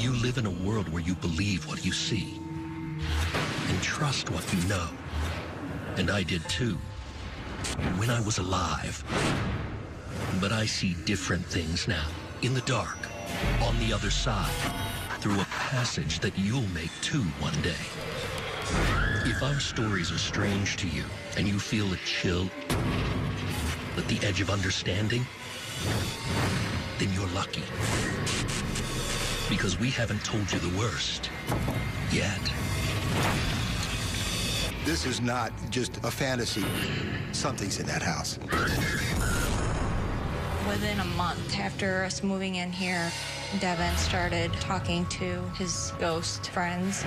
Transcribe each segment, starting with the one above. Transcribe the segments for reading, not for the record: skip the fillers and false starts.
You live in a world where you believe what you see and trust what you know. And I did too, when I was alive. But I see different things now, in the dark, on the other side, through a passage that you'll make too one day. If our stories are strange to you and you feel a chill at the edge of understanding, then you're lucky. Because we haven't told you the worst yet. This is not just a fantasy. Something's in that house. Within a month after us moving in here, Devin started talking to his ghost friends.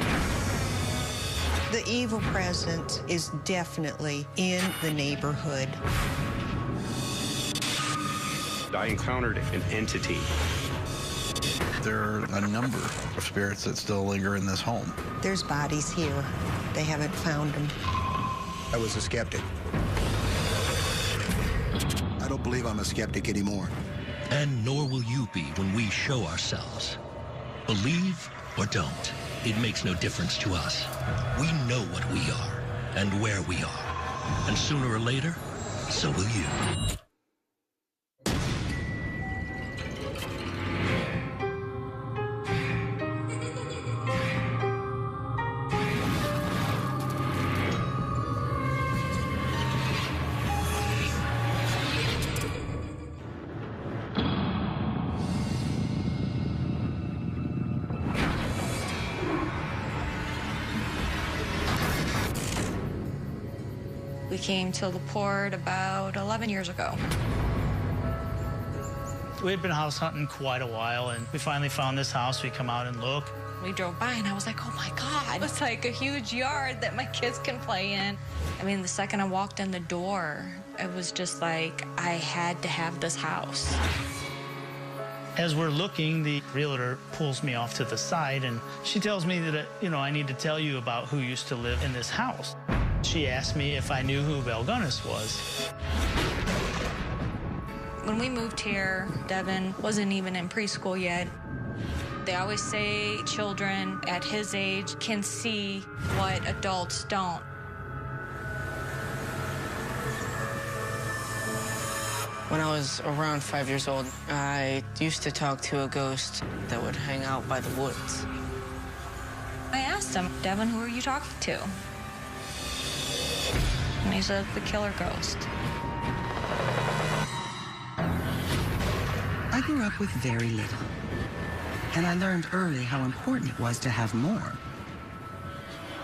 The evil presence is definitely in the neighborhood. I encountered an entity. There are a number of spirits that still linger in this home. There's bodies here. They haven't found them. I was a skeptic. I don't believe I'm a skeptic anymore. And nor will you be when we show ourselves. Believe or don't, it makes no difference to us. We know what we are and where we are. And sooner or later, so will you. We came to the port about 11 years ago. We had been house hunting quite a while, and we finally found this house. We come out and look. We drove by, and I was like, oh, my God. It's like a huge yard that my kids can play in. I mean, the second I walked in the door, it was just like I had to have this house. As we're looking, the realtor pulls me off to the side, and she tells me that, I need to tell you about who used to live in this house. She asked me if I knew who Belgunnis was. When we moved here, Devin wasn't even in preschool yet. They always say children at his age can see what adults don't. When I was around 5 years old, I used to talk to a ghost that would hang out by the woods. I asked him, Devin, who are you talking to? And he said, the killer ghost. I grew up with very little, and I learned early how important it was to have more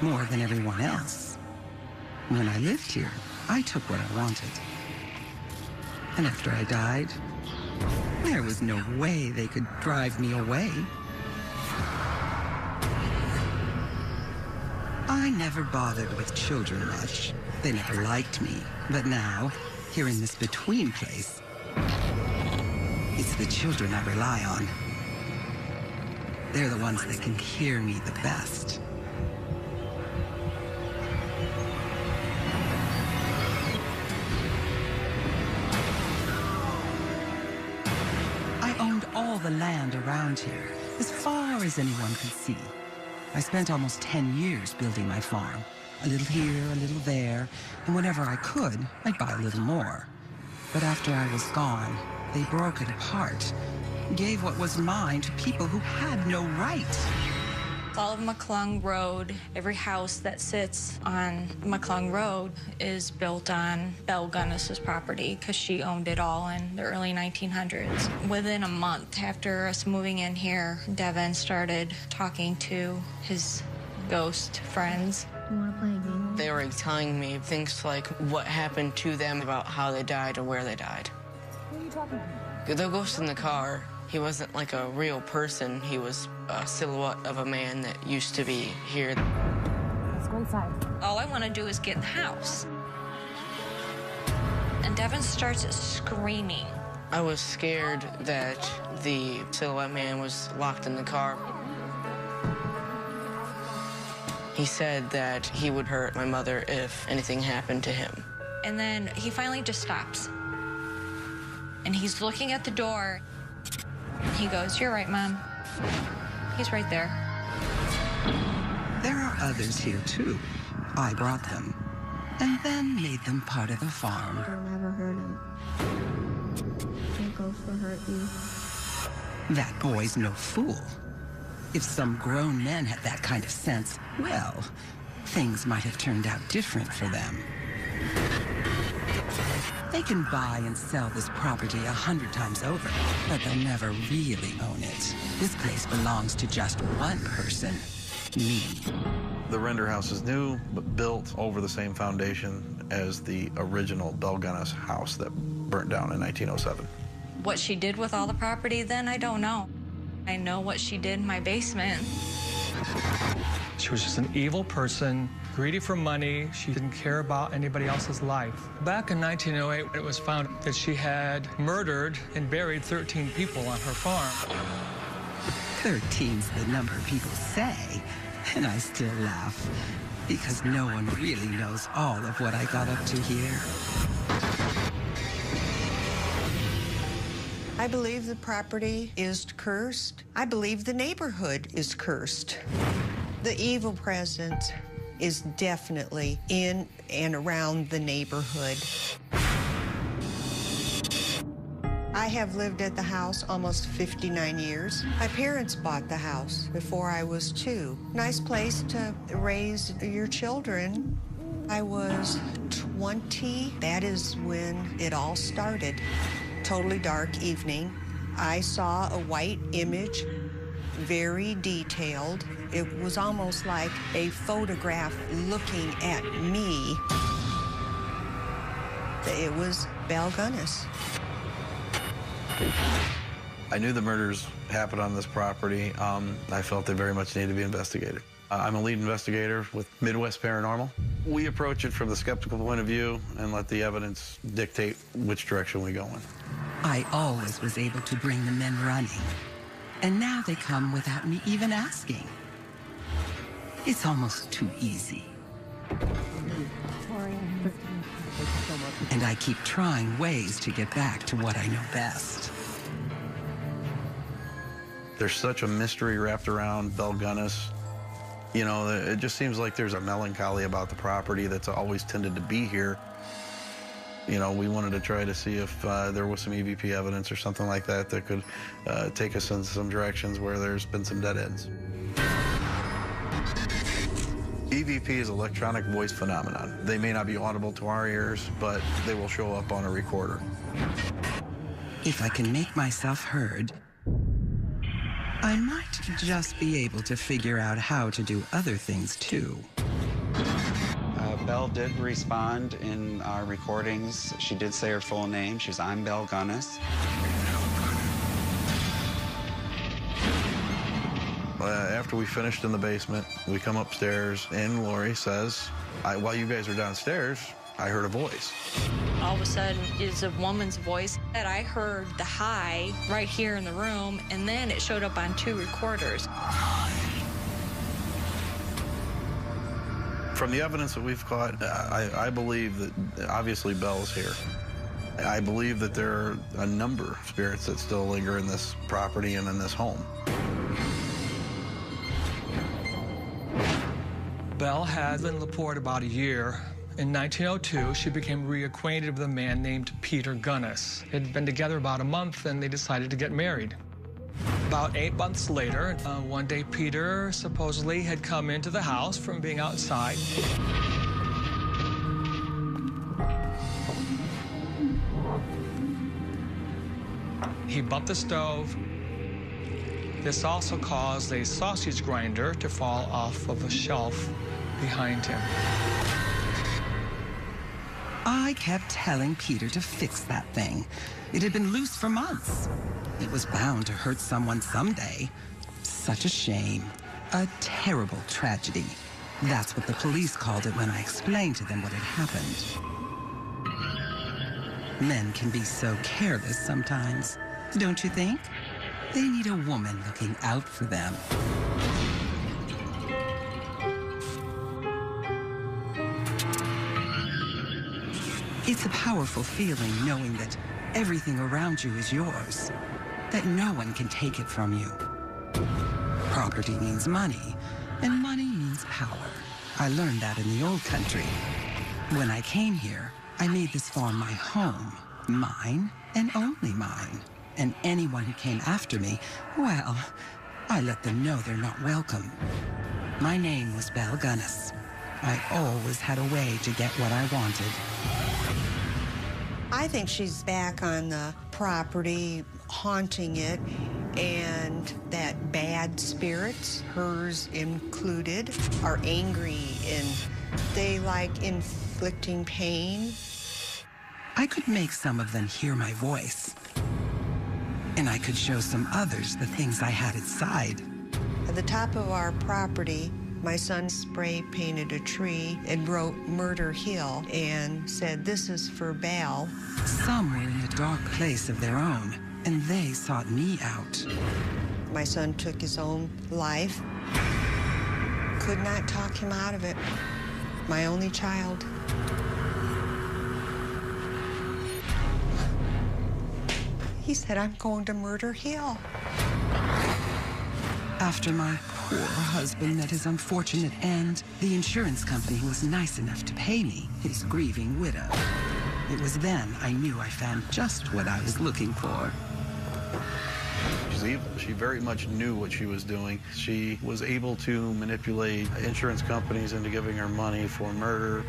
than everyone else. When I lived here, I took what I wanted. And after I died, there was no way they could drive me away. I never bothered with children much. They never liked me. But now, here in this between place, it's the children I rely on. They're the ones that can hear me the best. I owned all the land around here, as far as anyone could see. I spent almost 10 years building my farm. A little here, a little there, and whenever I could, I'd buy a little more. But after I was gone, they broke it apart, gave what was mine to people who had no right. All of McClung Road, every house that sits on McClung Road is built on Belgunnis's property because she owned it all in the early 1900s. Within a month after us moving in here, Devin started talking to his ghost friends. You want to play a game? They were telling me things like what happened to them, about how they died or where they died. What are you talking about? The ghost in the car, he wasn't like a real person. He was a silhouette of a man that used to be here. Let's go inside. All I want to do is get in the house. And Devin starts screaming. I was scared that the silhouette man was locked in the car. He said that he would hurt my mother if anything happened to him. And then he finally just stops. And he's looking at the door. He goes, "You're right, Mom." He's right there. There are others here, too. I brought them, and then made them part of the farm. I'll never hurt him. No ghost will hurt you. That boy's no fool. If some grown men had that kind of sense, well, things might have turned out different for them. They can buy and sell this property 100 times over, but they'll never really own it. This place belongs to just one person, me. The render house is new, but built over the same foundation as the original Belgunnis house that burnt down in 1907. What she did with all the property then, I don't know. I know what she did in my basement. She was just an evil person, greedy for money. She didn't care about anybody else's life. Back in 1908, it was found that she had murdered and buried 13 people on her farm. 13's the number people say, and I still laugh, because no one really knows all of what I got up to here. I believe the property is cursed. I believe the neighborhood is cursed. The evil presence is definitely in and around the neighborhood. I have lived at the house almost 59 years. My parents bought the house before I was 2. Nice place to raise your children. I was 20. That is when it all started. Totally dark evening. I saw a white image, very detailed. It was almost like a photograph looking at me. It was Belgunnis. I knew the murders happened on this property. I felt they very much needed to be investigated. I'm a lead investigator with Midwest Paranormal. We approach it from the skeptical point of view and let the evidence dictate which direction we go in. I always was able to bring the men running, and now they come without me even asking. It's almost too easy. And I keep trying ways to get back to what I know best. There's such a mystery wrapped around Belgunnis. You know, it just seems like there's a melancholy about the property that's always tended to be here. You know, we wanted to try to see if there was some EVP evidence or something like that that could take us in some directions where there's been some dead ends. EVP is electronic voice phenomenon. They may not be audible to our ears, but they will show up on a recorder. If I can make myself heard, I might just be able to figure out how to do other things, too. Belle did respond in our recordings. She did say her full name. She's I'm Belgunnis. After we finished in the basement, we come upstairs, and Lori says, while you guys are downstairs, I heard a voice. All of a sudden, it's a woman's voice that I heard the hi right here in the room, and then it showed up on 2 recorders. From the evidence that we've caught, I believe that obviously Belle's here. I believe that there are a number of spirits that still linger in this property and in this home. Belle had been in LaPorte about a year. In 1902, she became reacquainted with a man named Peter Gunnis. They'd been together about a month, and they decided to get married. About 8 months later, one day Peter supposedly had come into the house from being outside. He bumped the stove. This also caused a sausage grinder to fall off of a shelf behind him. I kept telling Peter to fix that thing. It had been loose for months. It was bound to hurt someone someday. Such a shame. A terrible tragedy. That's what the police called it when I explained to them what had happened. Men can be so careless sometimes, don't you think? They need a woman looking out for them. It's a powerful feeling knowing that everything around you is yours, that no one can take it from you. property means money, and money means power. I learned that in the old country. When I came here, I made this farm my home, mine and only mine. And anyone who came after me, well, I let them know they're not welcome. My name was Belle Gunness. I always had a way to get what I wanted. I think she's back on the property, haunting it, and that bad spirits, hers included, are angry and they like inflicting pain. I could make some of them hear my voice. And I could show some others the things I had inside. At the top of our property, my son spray painted a tree and wrote Murder Hill and said, "This is for Belle." Some were in a dark place of their own, and they sought me out. My son took his own life. Could not talk him out of it. My only child. He said, "I'm going to Murder Hill." After my poor husband met his unfortunate end, the insurance company was nice enough to pay me, his grieving widow. It was then I knew I found just what I was looking for. She's evil. She very much knew what she was doing. She was able to manipulate insurance companies into giving her money for murder.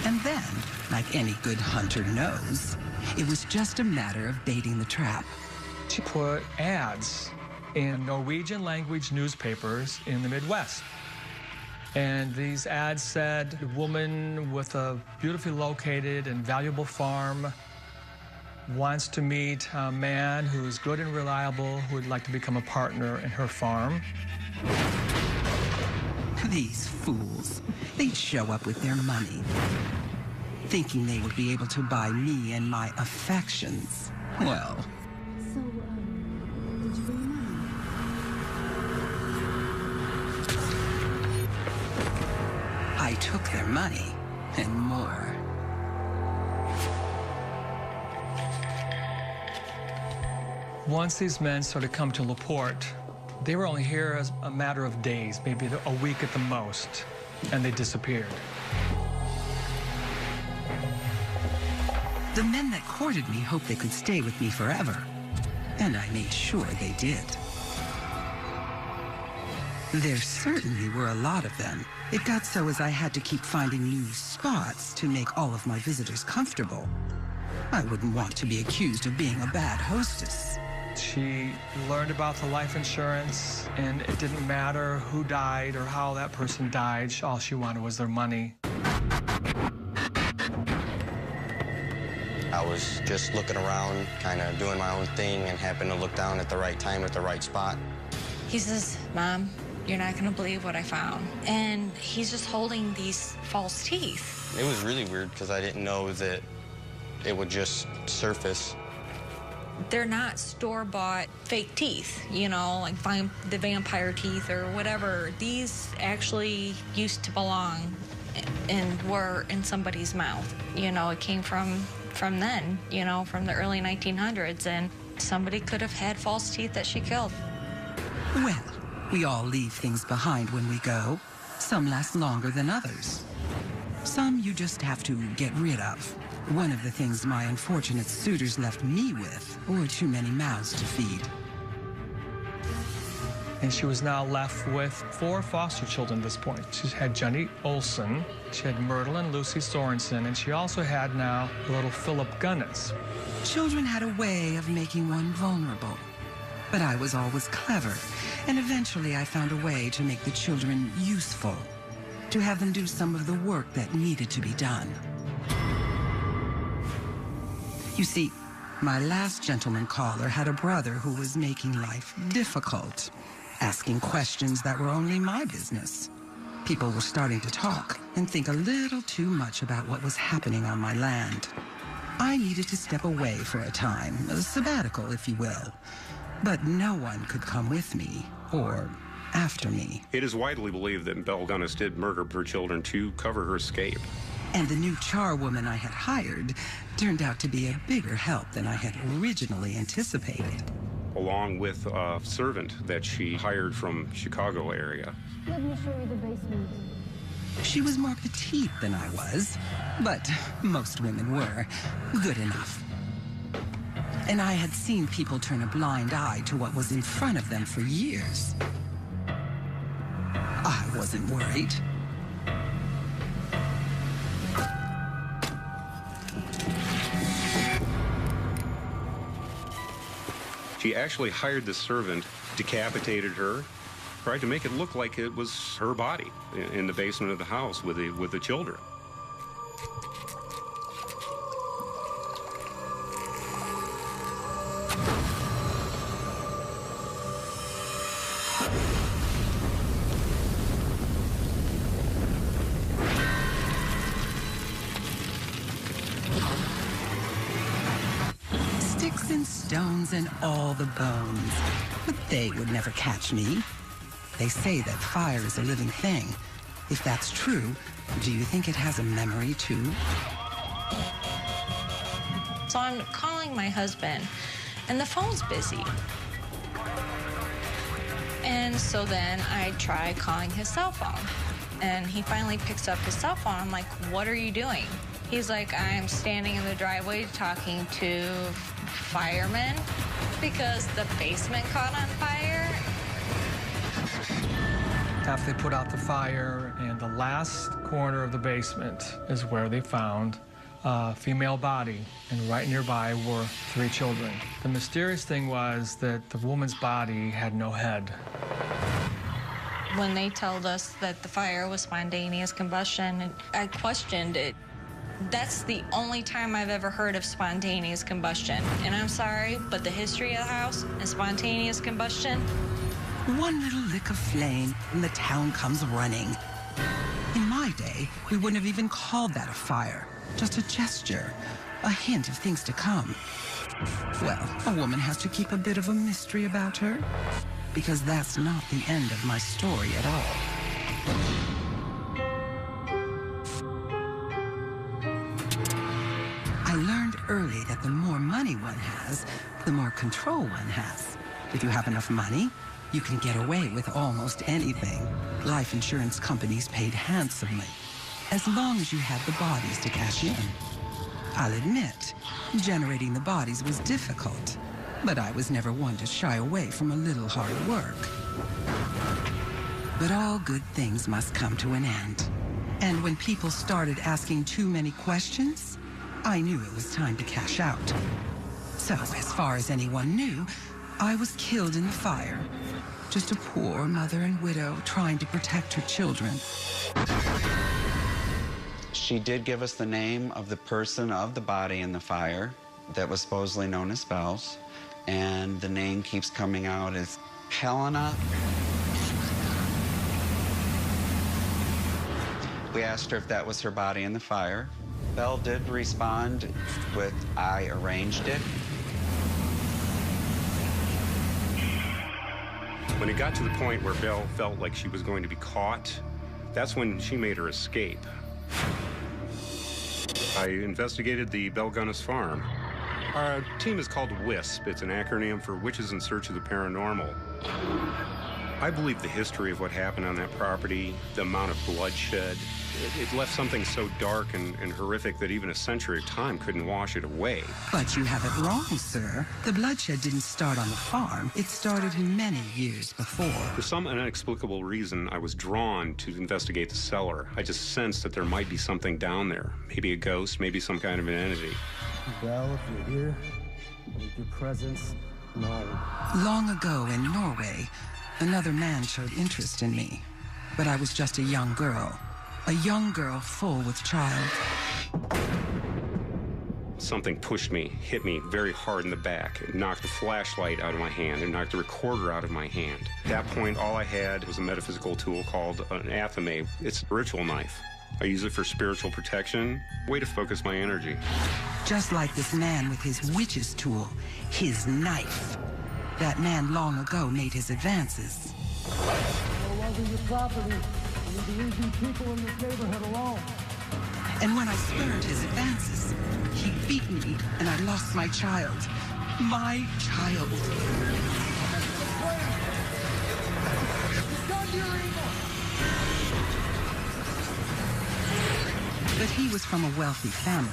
And then, like any good hunter knows, it was just a matter of baiting the trap. She put ads in Norwegian language newspapers in the Midwest. And these ads said, "A woman with a beautifully located and valuable farm wants to meet a man who's good and reliable, who would like to become a partner in her farm." These fools, they'd show up with their money, thinking they would be able to buy me and my affections. Well, So, did you bring your money? I took their money and more. Once these men started coming to LaPorte, they were only here as a matter of days, maybe a week at the most, and they disappeared. The men that courted me hoped they could stay with me forever, and I made sure they did. There certainly were a lot of them. It got so as I had to keep finding new spots to make all of my visitors comfortable. I wouldn't want to be accused of being a bad hostess. She learned about the life insurance, and it didn't matter who died or how that person died. All she wanted was their money. I was just looking around, kind of doing my own thing, and happened to look down at the right time at the right spot. He says, "Mom, you're not gonna believe what I found." And he's just holding these false teeth. It was really weird because I didn't know that it would just surface. They're not store-bought fake teeth, you know, like the vampire teeth or whatever. These actually used to belong and were in somebody's mouth. You know, it came from then, you know, from the early 1900s, and somebody could have had false teeth that she killed. Well, we all leave things behind when we go. Some last longer than others. Some you just have to get rid of. One of the things my unfortunate suitors left me with were too many mouths to feed. And she was now left with 4 foster children at this point. She had Jenny Olson, she had Myrtle and Lucy Sorensen, and she also had now little Philip Gunness. Children had a way of making one vulnerable. But I was always clever, and eventually I found a way to make the children useful, to have them do some of the work that needed to be done. You see, my last gentleman caller had a brother who was making life difficult, asking questions that were only my business. People were starting to talk and think a little too much about what was happening on my land. I needed to step away for a time, a sabbatical, if you will. But no one could come with me or after me. It is widely believed that Belle Gunness did murder her children to cover her escape. And the new charwoman I had hired turned out to be a bigger help than I had originally anticipated. along with a servant that she hired from Chicago area. Let me show you the basement. She was more petite than I was, but most women were. Good enough. And I had seen people turn a blind eye to what was in front of them for years. I wasn't worried. She actually hired the servant, decapitated her, tried to make it look like it was her body in the basement of the house with the children. Sticks and stones and all the bones. But they would never catch me. They say that fire is a living thing. If that's true, do you think it has a memory too? So I'm calling my husband, and the phone's busy. And so then I try calling his cell phone, and he finally picks up his cell phone. I'm like, what are you doing? He's like, I'm standing in the driveway talking to firemen because the basement caught on fire. After they put out the fire, and the last corner of the basement is where they found a female body, and right nearby were 3 children. The mysterious thing was that the woman's body had no head. When they told us that the fire was spontaneous combustion, I questioned it. That's the only time I've ever heard of spontaneous combustion. And I'm sorry, but the history of the house and spontaneous combustion. One little lick of flame and the town comes running. In my day, we wouldn't have even called that a fire. Just a gesture, a hint of things to come. Well, a woman has to keep a bit of a mystery about her, because that's not the end of my story at all. I learned early that the more money one has, the more control one has. If you have enough money, you can get away with almost anything. Life insurance companies paid handsomely, as long as you had the bodies to cash in. I'll admit, generating the bodies was difficult, but I was never one to shy away from a little hard work. But all good things must come to an end. And when people started asking too many questions, I knew it was time to cash out. So, as far as anyone knew, I was killed in the fire. Just a poor mother and widow trying to protect her children. She did give us the name of the person of the body in the fire that was supposedly known as Bells, and the name keeps coming out as Helena. We asked her if that was her body in the fire. Belle did respond with, I arranged it. When it got to the point where Belle felt like she was going to be caught, that's when she made her escape. I investigated the Belgunnis farm. Our team is called WISP. It's an acronym for Witches in Search of the Paranormal. I believe the history of what happened on that property, the amount of bloodshed, it left something so dark and horrific that even a century of time couldn't wash it away. But you have it wrong, sir. The bloodshed didn't start on the farm. It started many years before. For some inexplicable reason, I was drawn to investigate the cellar. I just sensed that there might be something down there. Maybe a ghost, maybe some kind of an entity. Well, if you're here, make your presence known. Long ago in Norway, another man showed interest in me. But I was just a young girl. A young girl full with child. Something pushed me, hit me very hard in the back. It knocked the flashlight out of my hand. It knocked the recorder out of my hand. At that point, all I had was a metaphysical tool called an athame. It's a ritual knife. I use it for spiritual protection, way to focus my energy. Just like this man with his witch's tool, his knife. That man long ago made his advances. No longer your property. You need to leave these people in this neighborhood alone. And when I spurned his advances, he beat me and I lost my child. My child. But he was from a wealthy family.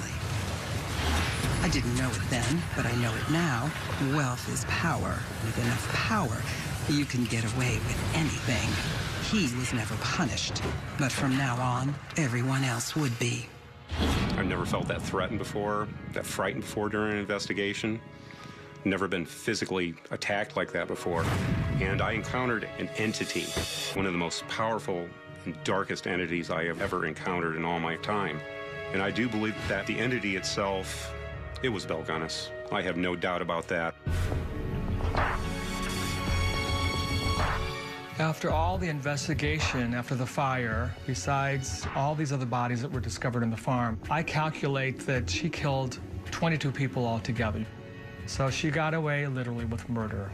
I didn't know it then, but I know it now. Wealth is power. With enough power, you can get away with anything. He was never punished, but from now on, everyone else would be. I've never felt that threatened before, that frightened before during an investigation. Never been physically attacked like that before. And I encountered an entity, one of the most powerful and darkest entities I have ever encountered in all my time. And I do believe that the entity itself, it was Belgunnis. I have no doubt about that. After all the investigation after the fire, besides all these other bodies that were discovered in the farm, I calculate that she killed 22 people altogether. So she got away literally with murder.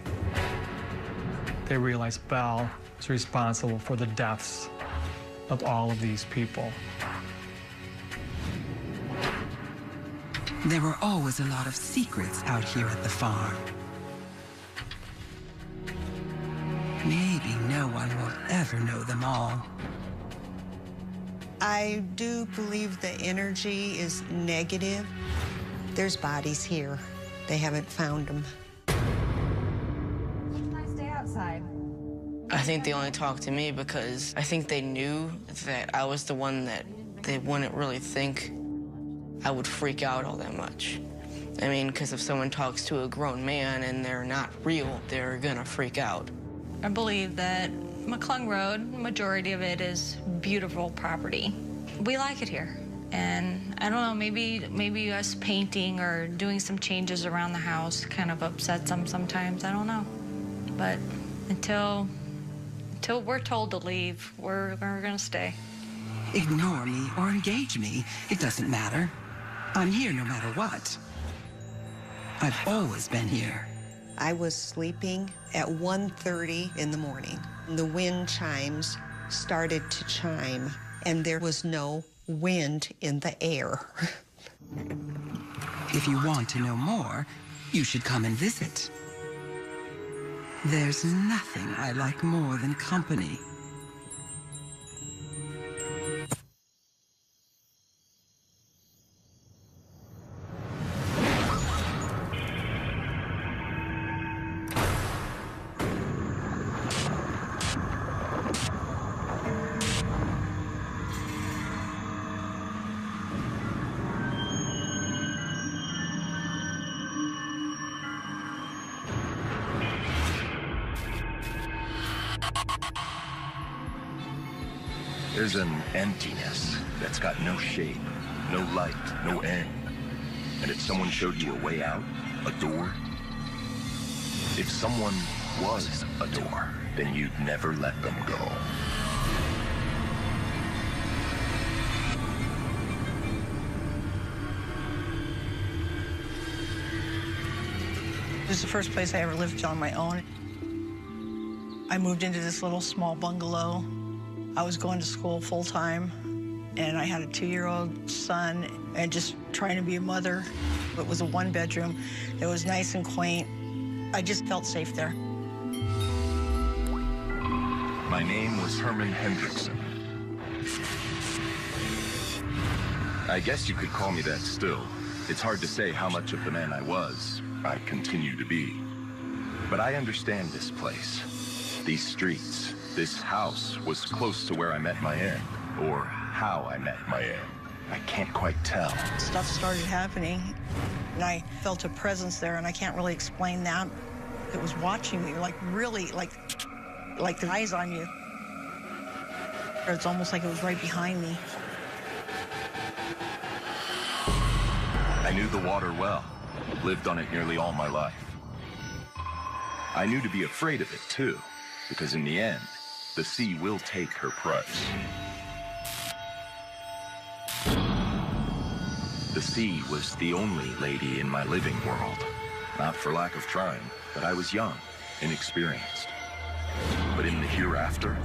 They realized Belle was responsible for the deaths of all of these people. There were always a lot of secrets out here at the farm. Maybe no one will ever know them all. I do believe the energy is negative. There's bodies here. They haven't found them. I stay outside. I think they only talked to me because I think they knew that I was the one that they wouldn't really think I would freak out all that much. I mean, because if someone talks to a grown man and they're not real, they're gonna freak out. I believe that McClung Road, majority of it is beautiful property. We like it here. And I don't know, maybe us painting or doing some changes around the house kind of upsets them sometimes. I don't know. But until we're told to leave, we're gonna stay. Ignore me or engage me, it doesn't matter. I'm here no matter what. I've always been here. I was sleeping at 1:30 in the morning. The wind chimes started to chime, and there was no wind in the air. If you want to know more, you should come and visit. There's nothing I like more than company. There's an emptiness that's got no shape, no light, no end. And if someone showed you a way out, a door, if someone was a door, then you'd never let them go. This is the first place I ever lived on my own. I moved into this little small bungalow. I was going to school full-time, and I had a 2-year-old son, and just trying to be a mother. It was a one-bedroom. It was nice and quaint. I just felt safe there. My name was Herman Hendrickson. I guess you could call me that still. It's hard to say how much of the man I was, I continue to be. But I understand this place, these streets. This house was close to where I met my end, or how I met my end. I can't quite tell. Stuff started happening, and I felt a presence there, and I can't really explain that. It was watching me, like really, like the eyes on you. It's almost like it was right behind me. I knew the water well, lived on it nearly all my life. I knew to be afraid of it, too, because in the end, the sea will take her price. The sea was the only lady in my living world. Not for lack of trying, but I was young, inexperienced. But in the hereafter,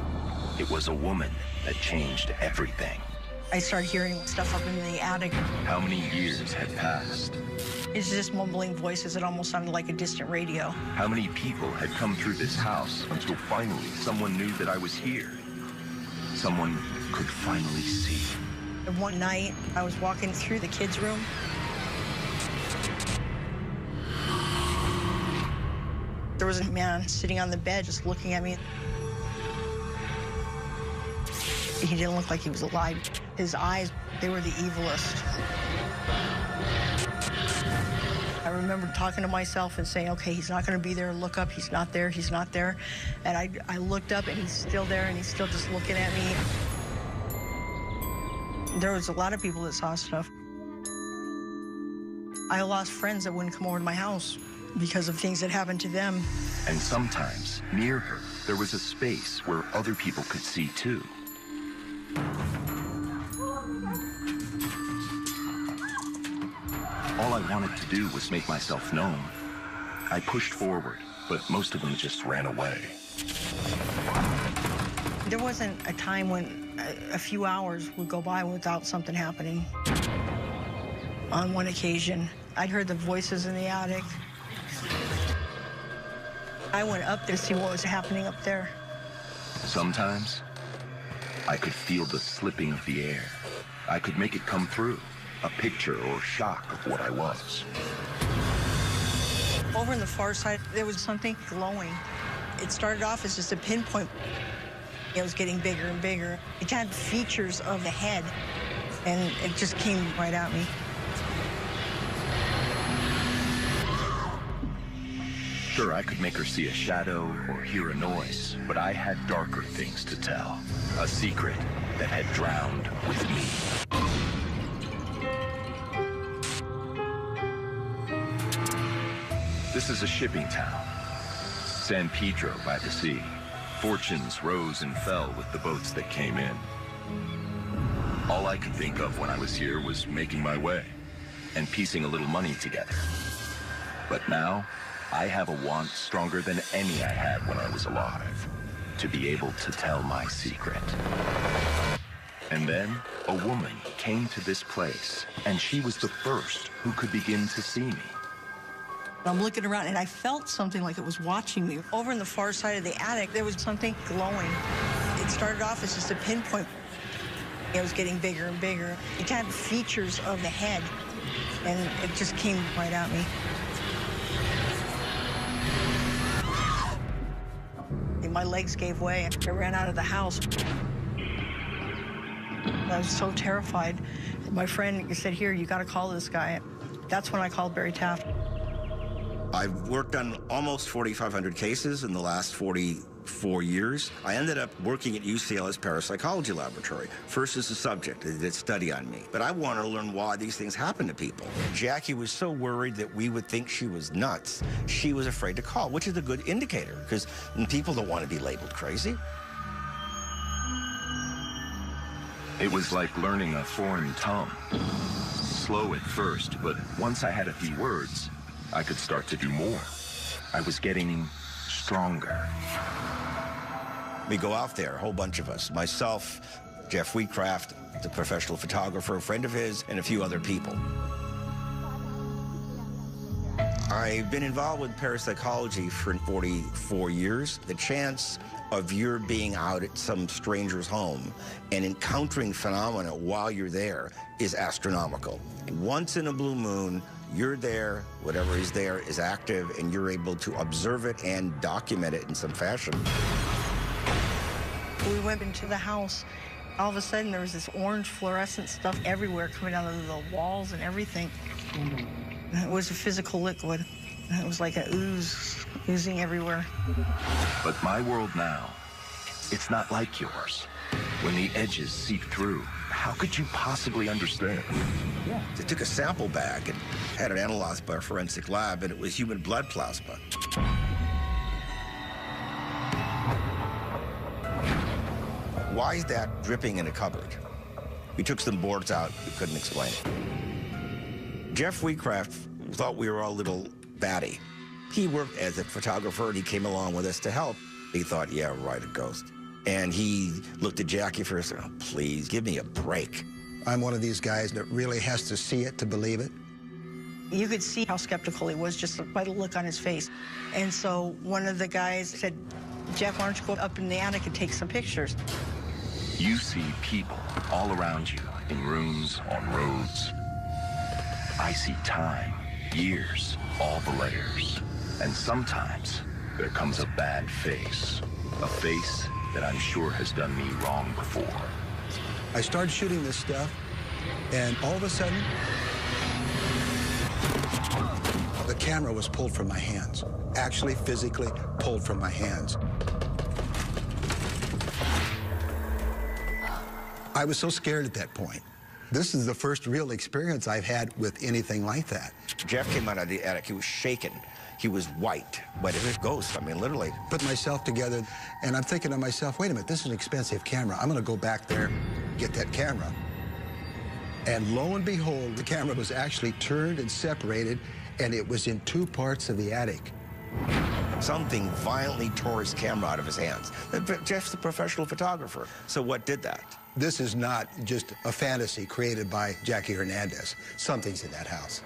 it was a woman that changed everything. I started hearing stuff up in the attic. How many years had passed? It's just mumbling voices. It almost sounded like a distant radio. How many people had come through this house until finally someone knew that I was here? Someone could finally see. And one night, I was walking through the kids' room. There was a man sitting on the bed just looking at me. He didn't look like he was alive. His eyes, they were the evilest. I remember talking to myself and saying, okay, he's not going to be there. Look up, he's not there, he's not there. And I looked up and he's still there and he's still just looking at me. There was a lot of people that saw stuff. I lost friends that wouldn't come over to my house because of things that happened to them. And sometimes, near her, there was a space where other people could see too. All I wanted to do was make myself known. I pushed forward, but most of them just ran away. There wasn't a time when a few hours would go by without something happening. On one occasion, I'd heard the voices in the attic. I went up there to see what was happening up there. Sometimes, I could feel the slipping of the air. I could make it come through, a picture or shock of what I was. Over on the far side, there was something glowing. It started off as just a pinpoint. It was getting bigger and bigger. It had features of the head, and it just came right at me. Sure, I could make her see a shadow or hear a noise, but I had darker things to tell. A secret that had drowned with me. This is a shipping town, San Pedro by the sea. Fortunes rose and fell with the boats that came in. All I could think of when I was here was making my way and piecing a little money together. But now, I have a want stronger than any I had when I was alive, to be able to tell my secret. And then, a woman came to this place, and she was the first who could begin to see me. I'm looking around, and I felt something like it was watching me. Over on the far side of the attic, there was something glowing. It started off as just a pinpoint. It was getting bigger and bigger. It had features of the head, and it just came right at me. My legs gave way. I ran out of the house. I was so terrified. My friend said, here, you got to call this guy. That's when I called Barry Taft. I've worked on almost 4,500 cases in the last 44 years. I ended up working at UCLA's parapsychology laboratory, first as a subject. They did a study on me. But I wanted to learn why these things happen to people. Jackie was so worried that we would think she was nuts. She was afraid to call, which is a good indicator, because people don't want to be labeled crazy. It was like learning a foreign tongue. Slow at first, but once I had a few words, I could start to do more. I was getting stronger. We go out there, a whole bunch of us. Myself, Jeff Wheatcraft, the professional photographer, a friend of his, and a few other people. I've been involved with parapsychology for 44 years. The chance of your being out at some stranger's home and encountering phenomena while you're there is astronomical. Once in a blue moon, you're there, whatever is there is active, and you're able to observe it and document it in some fashion. We went into the house. All of a sudden, there was this orange fluorescent stuff everywhere coming out of the walls and everything. It was a physical liquid. It was like a ooze, oozing everywhere. But my world now, it's not like yours. When the edges seep through, how could you possibly understand? They took a sample bag and had it analyzed by a forensic lab, and it was human blood plasma. Why is that dripping in a cupboard? We took some boards out. We couldn't explain it. Jeff Wheatcraft thought we were all a little batty. He worked as a photographer, and he came along with us to help. He thought, yeah, right, a ghost. And he looked at Jackie first and said, oh, please, give me a break. I'm one of these guys that really has to see it to believe it. You could see how skeptical he was just by the look on his face. And so one of the guys said, Jeff, why don't you go up in the attic and take some pictures? You see people all around you, in rooms, on roads. I see time, years, all the layers. And sometimes there comes a bad face. A face that I'm sure has done me wrong before. I started shooting this stuff, and all of a sudden, the camera was pulled from my hands. Actually, physically pulled from my hands. I was so scared at that point. This is the first real experience I've had with anything like that. Jeff came out of the attic. He was shaken. He was white, but it was a ghost. I mean, literally. Put myself together, and I'm thinking to myself, wait a minute, this is an expensive camera. I'm going to go back there, get that camera. And lo and behold, the camera was actually turned and separated, and it was in two parts of the attic. Something violently tore his camera out of his hands. Jeff's a professional photographer, so what did that? This is not just a fantasy created by Jackie Hernandez. Something's in that house.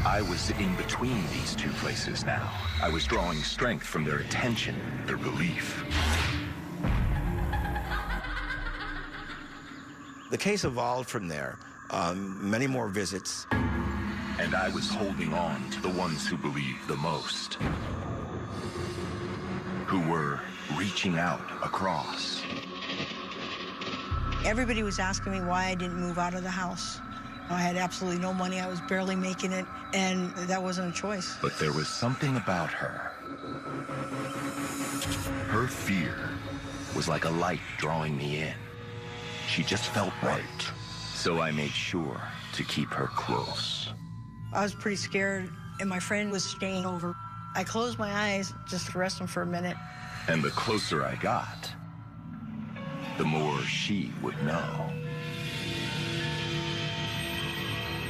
I was in between these two places now. I was drawing strength from their attention, their belief. The case evolved from there. Many more visits. And I was holding on to the ones who believed the most. Who were reaching out across. Everybody was asking me why I didn't move out of the house. I had absolutely no money. I was barely making it, and that wasn't a choice. But there was something about her. Her fear was like a light drawing me in. She just felt right. So I made sure to keep her close. I was pretty scared, and my friend was staying over. I closed my eyes just to rest them for a minute. And the closer I got, the more she would know.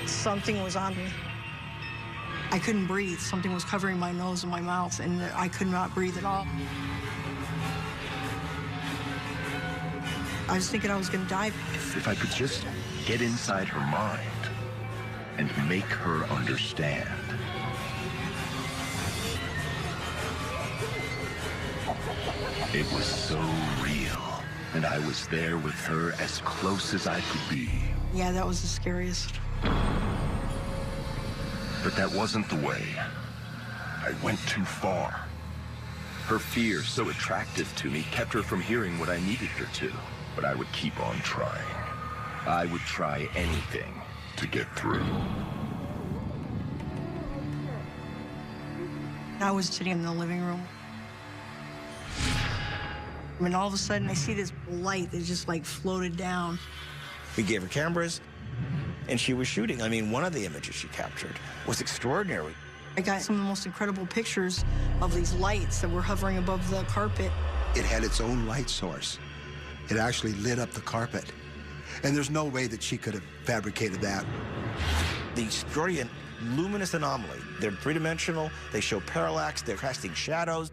Something was on me. I couldn't breathe. Something was covering my nose and my mouth, and I could not breathe at all. I was thinking I was going to die. If I could just get inside her mind and make her understand. It was so real, and I was there with her as close as I could be. Yeah, that was the scariest. But that wasn't the way. I went too far. Her fear, so attractive to me, kept her from hearing what I needed her to. But I would keep on trying. I would try anything to get through. I was sitting in the living room. And all of a sudden, I see this light that just like floated down. We gave her cameras, and she was shooting. I mean, one of the images she captured was extraordinary. I got some of the most incredible pictures of these lights that were hovering above the carpet. It had its own light source. It actually lit up the carpet. And there's no way that she could have fabricated that. The extraordinary luminous anomaly. They're three-dimensional, they show parallax, they're casting shadows.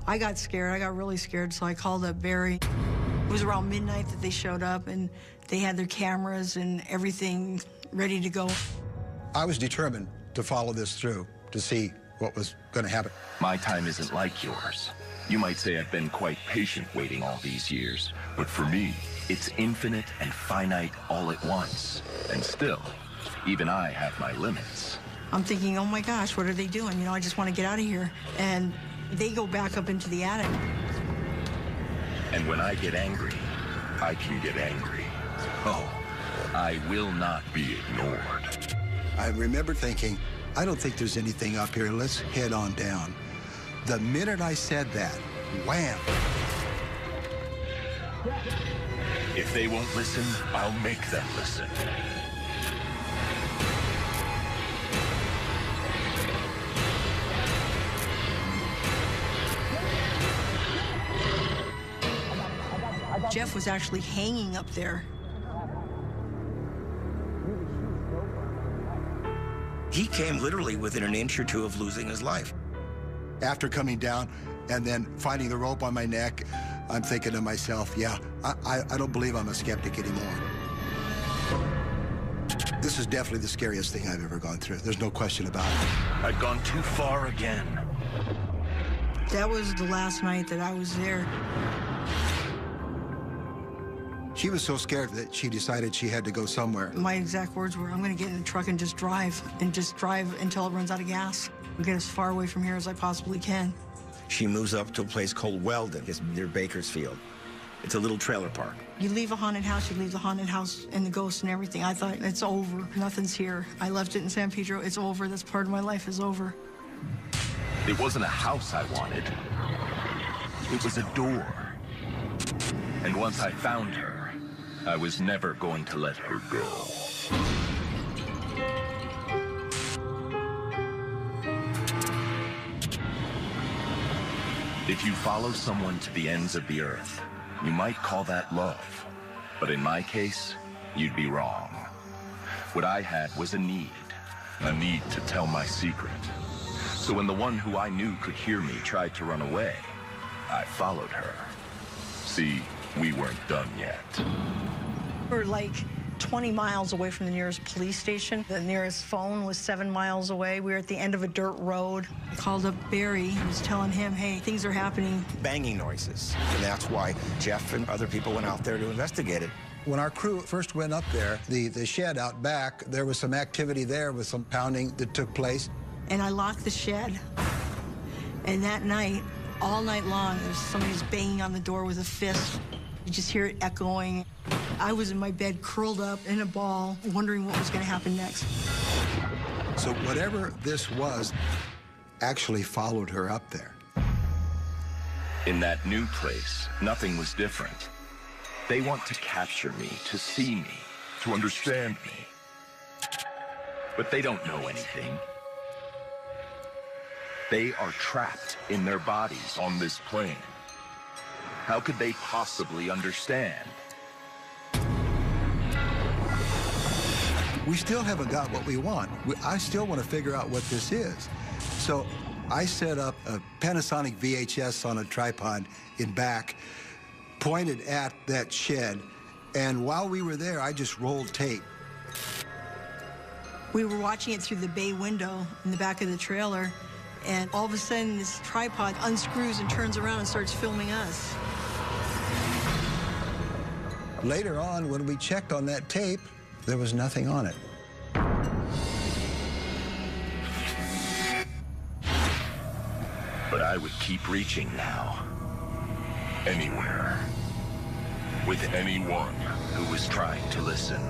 I got scared. I got really scared, so I called up Barry. It was around midnight that they showed up, and they had their cameras and everything ready to go. I was determined to follow this through, to see what was going to happen. My time isn't like yours. You might say I've been quite patient waiting all these years, but for me, it's infinite and finite all at once. And still, even I have my limits. I'm thinking, oh my gosh, what are they doing? You know, I just want to get out of here. And they go back up into the attic. And when I get angry, I can get angry. Oh, I will not be ignored. I remember thinking, I don't think there's anything up here. Let's head on down. The minute I said that, wham! If they won't listen, I'll make them listen. Jeff was actually hanging up there. He came literally within an inch or two of losing his life. After coming down and then finding the rope on my neck, I'm thinking to myself, yeah, I don't believe I'm a skeptic anymore. This is definitely the scariest thing I've ever gone through. There's no question about it. I'd gone too far again. That was the last night that I was there. She was so scared that she decided she had to go somewhere. My exact words were, I'm going to get in the truck and just drive until it runs out of gas. I'll get as far away from here as I possibly can. She moves up to a place called Weldon. It's near Bakersfield. It's a little trailer park. You leave a haunted house, you leave the haunted house and the ghosts and everything. I thought, it's over. Nothing's here. I left it in San Pedro. It's over. This part of my life is over. It wasn't a house I wanted. It was a door. And once I found her, I was never going to let her go. If you follow someone to the ends of the earth, you might call that love. But in my case, you'd be wrong. What I had was a need to tell my secret. So when the one who I knew could hear me tried to run away, I followed her. See, we weren't done yet. We're like 20 miles away from the nearest police station. The nearest phone was 7 miles away. We were at the end of a dirt road. I called up Barry and was telling him, hey, things are happening. Banging noises. And that's why Jeff and other people went out there to investigate it. When our crew first went up there, the shed out back, there was some activity there with some pounding that took place. And I locked the shed. And that night, all night long, there was somebody's banging on the door with a fist. You just hear it echoing. I was in my bed, curled up in a ball, wondering what was going to happen next. So whatever this was actually followed her up there. In that new place, nothing was different. They want to capture me, to see me, to understand me. But they don't know anything. They are trapped in their bodies on this plane. How could they possibly understand? We still haven't got what we want. I still want to figure out what this is. So I set up a Panasonic VHS on a tripod in back, pointed at that shed, and while we were there, I just rolled tape. We were watching it through the bay window in the back of the trailer, and all of a sudden, this tripod unscrews and turns around and starts filming us. Later on, when we checked on that tape, there was nothing on it. But I would keep reaching now. Anywhere. With anyone who was trying to listen.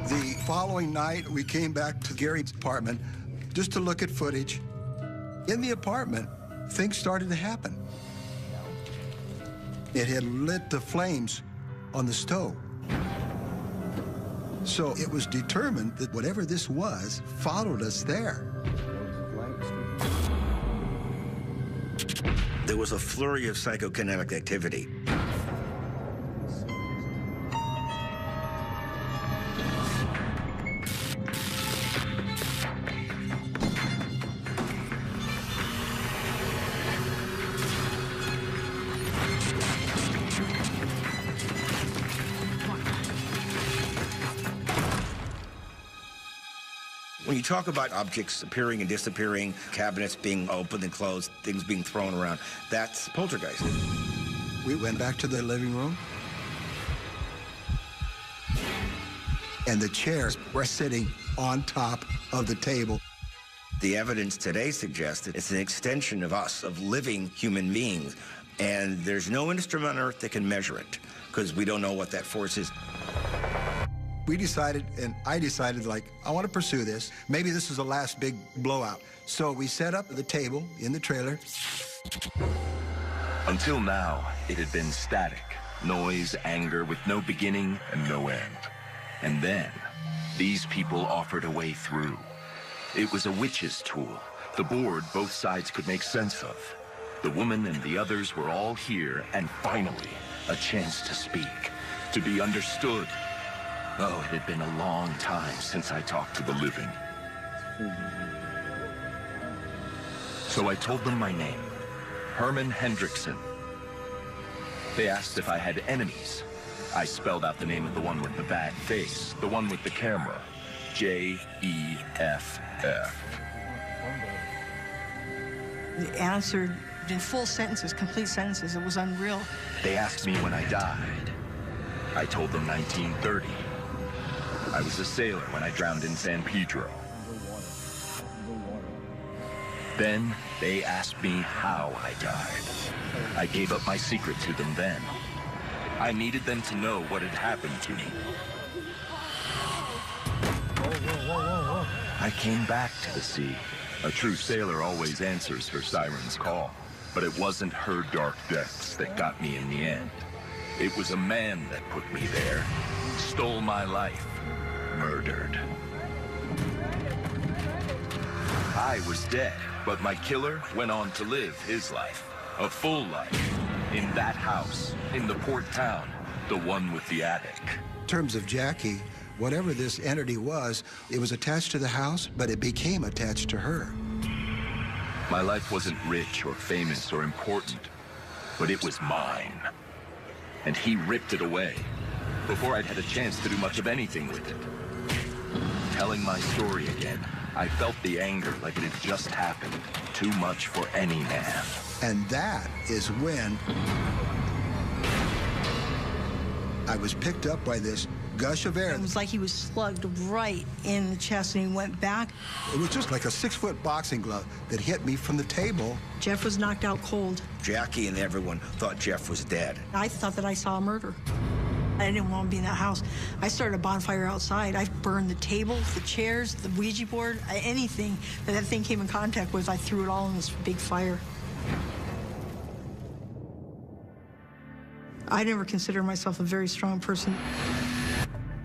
The following night, we came back to Gary's apartment just to look at footage. In the apartment, things started to happen. It had lit the flames on the stove. So it was determined that whatever this was followed us there. There was a flurry of psychokinetic activity. When you talk about objects appearing and disappearing, cabinets being opened and closed, things being thrown around, that's poltergeist. We went back to the living room, and the chairs were sitting on top of the table. The evidence today suggests that it's an extension of us, of living human beings, and there's no instrument on Earth that can measure it, because we don't know what that force is. We decided, and I decided, like, I want to pursue this. Maybe this is the last big blowout. So we set up the table in the trailer. Until now, it had been static. Noise, anger, with no beginning and no end. And then, these people offered a way through. It was a witch's tool. The board both sides could make sense of. The woman and the others were all here, and finally, a chance to speak, to be understood. Oh, it had been a long time since I talked to the living. So I told them my name, Herman Hendrickson. They asked if I had enemies. I spelled out the name of the one with the bad face, the one with the camera. J-E-F-F. They answered in full sentences, complete sentences. It was unreal. They asked me when I died. I told them 1930. I was a sailor when I drowned in San Pedro. Then they asked me how I died. I gave up my secret to them then. I needed them to know what had happened to me. I came back to the sea. A true sailor always answers her siren's call. But it wasn't her dark depths that got me in the end. It was a man that put me there, stole my life, murdered. I was dead, but my killer went on to live his life, a full life, in that house, in the port town, the one with the attic. In terms of Jackie, whatever this entity was, it was attached to the house, but it became attached to her. My life wasn't rich or famous or important, but it was mine. And he ripped it away before I'd had a chance to do much of anything with it. Telling my story again, I felt the anger like it had just happened. Too much for any man. And that is when I was picked up by this gush of air. It was like he was slugged right in the chest, and he went back. It was just like a 6-foot boxing glove that hit me from the table. Jeff was knocked out cold. Jackie and everyone thought Jeff was dead. I thought that I saw a murder. I didn't want to be in that house. I started a bonfire outside. I burned the tables, the chairs, the Ouija board, anything that thing came in contact with, I threw it all in this big fire. I never considered myself a very strong person.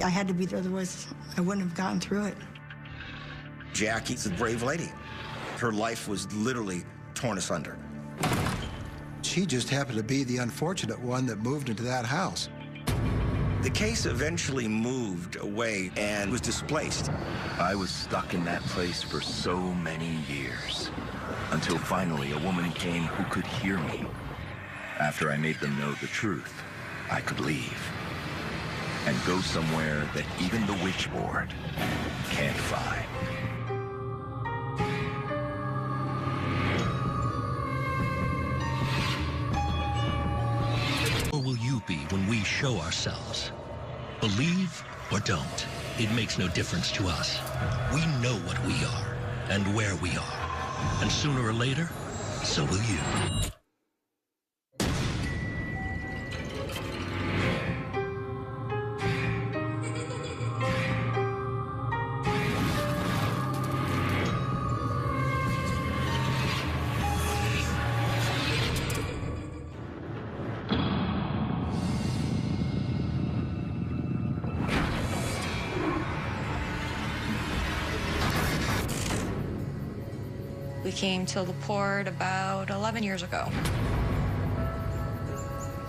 I had to be there, otherwise I wouldn't have gotten through it. Jackie's a brave lady. Her life was literally torn asunder. She just happened to be the unfortunate one that moved into that house. The case eventually moved away and was displaced. I was stuck in that place for so many years, until finally a woman came who could hear me. After I made them know the truth, I could leave and go somewhere that even the witch board can't find. Or will you be when we show ourselves? Believe or don't, it makes no difference to us. We know what we are and where we are. And sooner or later, so will you. We came to the port about 11 years ago.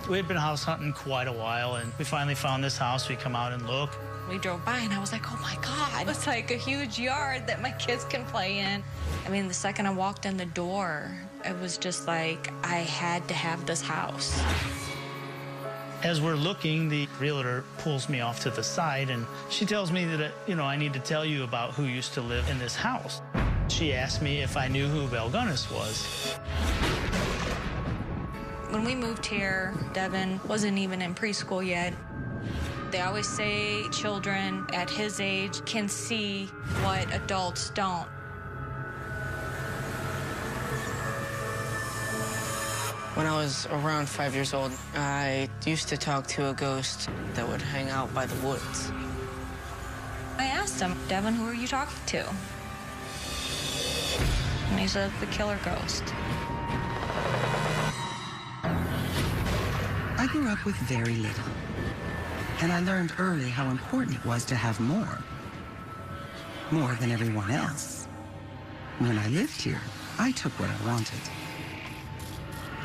We had been house hunting quite a while, and we finally found this house. We come out and look. We drove by, and I was like, oh my God, it's like a huge yard that my kids can play in. I mean, the second I walked in the door, it was just like, I had to have this house. As we're looking, the realtor pulls me off to the side, and she tells me that, I need to tell you about who used to live in this house. She asked me if I knew who Belgunnis was. When we moved here, Devin wasn't even in preschool yet. They always say children at his age can see what adults don't. When I was around 5 years old, I used to talk to a ghost that would hang out by the woods. I asked him, Devin, who are you talking to? And he said, the killer ghost. I grew up with very little, and I learned early how important it was to have more than everyone else. When I lived here, I took what I wanted.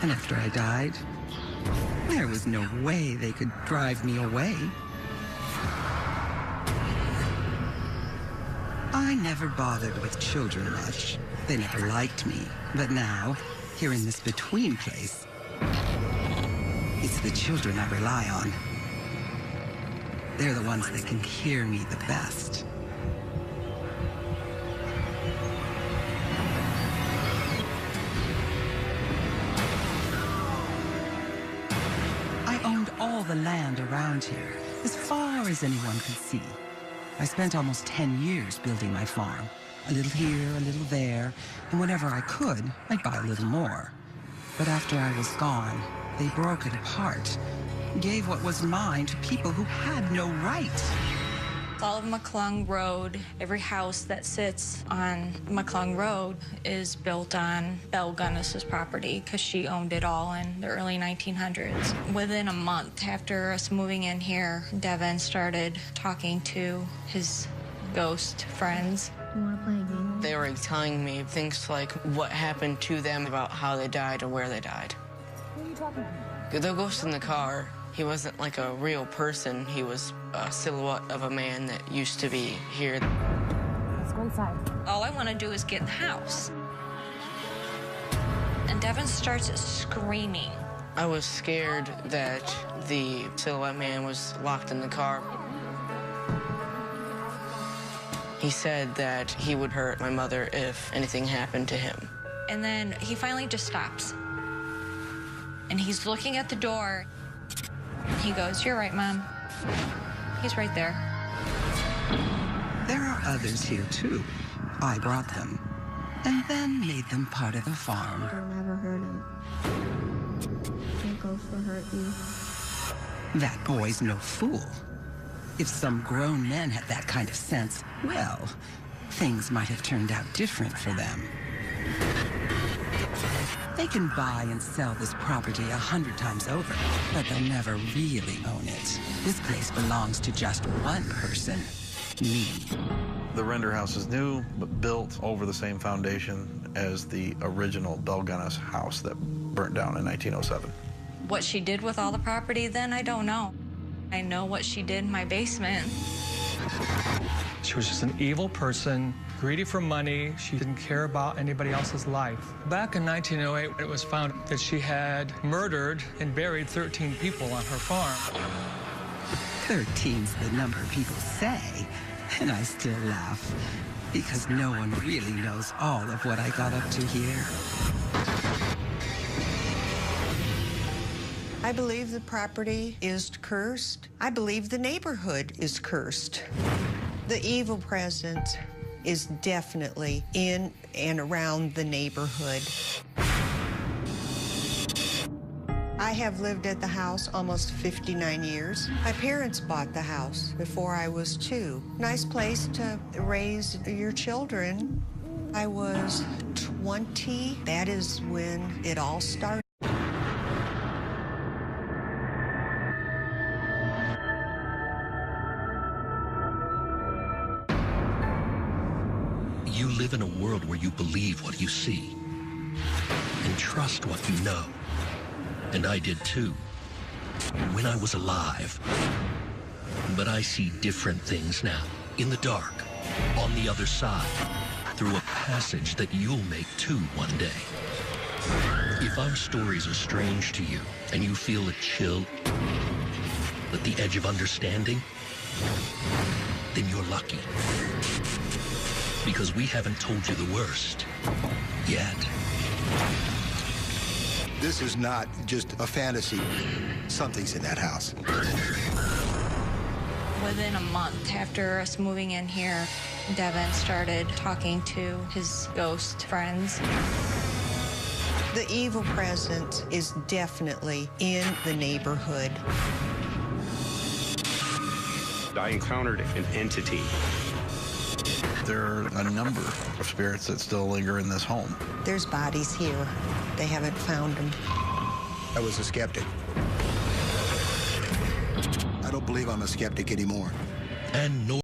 And after I died, there was no way they could drive me away. I never bothered with children much. They never liked me. But now, here in this between place, it's the children I rely on. They're the ones that can hear me the best. I owned all the land around here, as far as anyone could see. I spent almost 10 years building my farm. A little here, a little there, and whenever I could, I'd buy a little more. But after I was gone, they broke it apart, gave what was mine to people who had no right. All of McClung Road, every house that sits on McClung Road is built on Belle Gunnis's property because she owned it all in the early 1900s. Within a month after us moving in here, Devin started talking to his ghost friends. You want to play a game? They were telling me things like what happened to them, about how they died or where they died. Who are you talking to? The ghost in the car, he wasn't like a real person. He was a silhouette of a man that used to be here. Let's go inside. All I want to do is get in the house. And Devin starts screaming. I was scared that the silhouette man was locked in the car. He said that he would hurt my mother if anything happened to him. And then he finally just stops. And he's looking at the door. He goes, "You're right, Mom. He's right there." There are others here, too. I brought them, and then made them part of the farm. Don't ever hurt him. That ghost will hurt you. That boy's no fool. If some grown men had that kind of sense, well, things might have turned out different for them. They can buy and sell this property 100 times over, but they'll never really own it. This place belongs to just one person, me. The render house is new, but built over the same foundation as the original Belle Gunnis house that burnt down in 1907. What she did with all the property then, I don't know. I know what she did in my basement. She was just an evil person, greedy for money. She didn't care about anybody else's life. Back in 1908, it was found that she had murdered and buried 13 people on her farm. 13's the number people say, and I still laugh, because no one really knows all of what I got up to here. I believe the property is cursed. I believe the neighborhood is cursed. The evil presence is definitely in and around the neighborhood. I have lived at the house almost 59 years. My parents bought the house before I was 2. Nice place to raise your children. I was 20. That is when it all started. You live in a world where you believe what you see and trust what you know. And I did too, when I was alive. But I see different things now, in the dark, on the other side, through a passage that you'll make too one day. If our stories are strange to you and you feel a chill at the edge of understanding, then you're lucky. Because we haven't told you the worst yet. This is not just a fantasy. Something's in that house. Within a month after us moving in here, Devin started talking to his ghost friends. The evil presence is definitely in the neighborhood. I encountered an entity. There are a number of spirits that still linger in this home. There's bodies here. They haven't found them. I was a skeptic. I don't believe I'm a skeptic anymore. And no